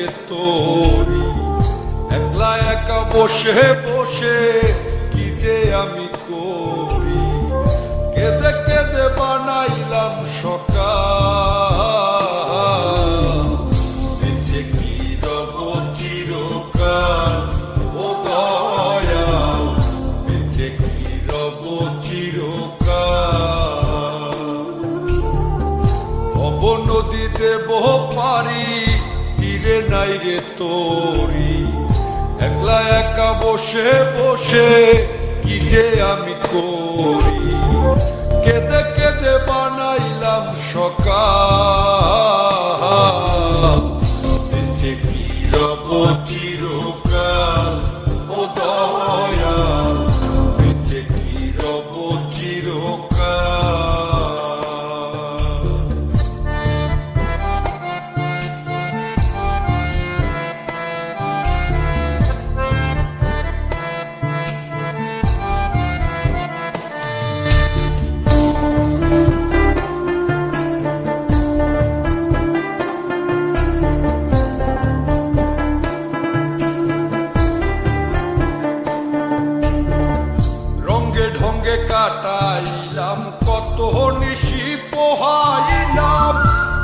রে তোরি, একলা একা বসে বসে কি যে আমি করি, কেঁদে কেঁদে বানাইলাম সকাল, বেঁচে কি রব চিরকাল, ও দয়াল বেঁচে কি রব চিরকাল। ভব নদী দেব পারি, তীরে নাই রে তোরি, একলা একা বসে বসে কি যে আমি করি, কেঁদে কেঁদে বানাইলাম সকাল, বেঁচে কি রব চিরকাল, ও দয়াল বেঁচে কি রব চিরকাল। ঢঙ্গে কাটাইলাম কত নিশি পোহাইলাম,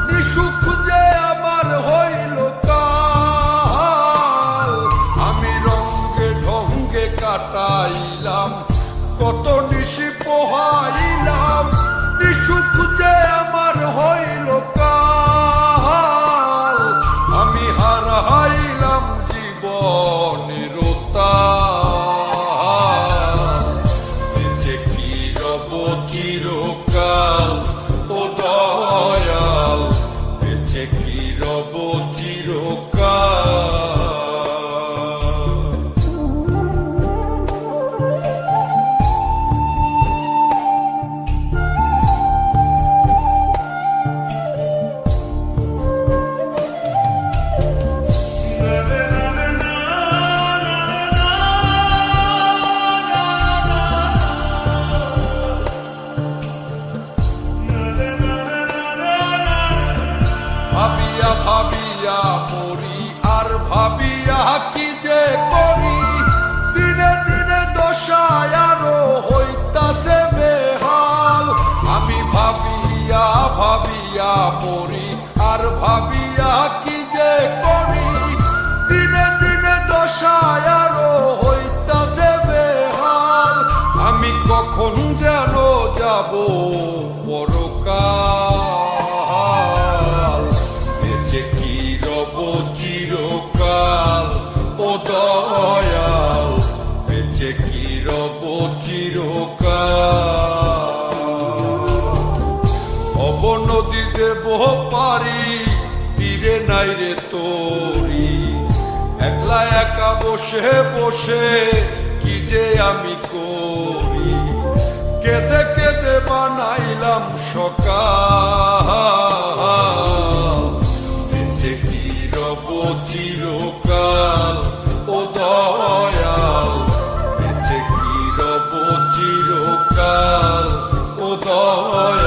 নিশুক যে আমার হইল কাল, আমি রঙ্গে ঢঙ্গে কাটাইলাম কত নিশি পোহাইলাম, নিশুক যে আমার হইল কাল, আমি হারাইলাম জীবনের চিরকাল, ও দয়াল বেঁচে কি রব চিরকাল। ভাবিয়া ভাবিয়া মরি আর ভাবিয়া কি যে করি, দিনে দিনে দশায় আরো হইতাছে বেহাল, আমি ভাবিয়া ভাবিয়া মরি আর ভাবিয়া কি যে করি, দিনে দিনে দশায় আরো হইতাছে বেহাল, আমি কখন যেন যাব পরকাল, বেঁচে কি রব চিরকাল, ও দয়াল বেঁচে কি রব চিরকাল। ভব নদী দেব পারি, তীরে নাই রে তোরি, একলা একা বসে বসে কি যে আমি করি, কেঁদে কেঁদে বানাইলাম সকাল, বেঁচে কি রব চিরকাল, ও দয়াল বেঁচে কি রব চিরকাল, ও দয়াল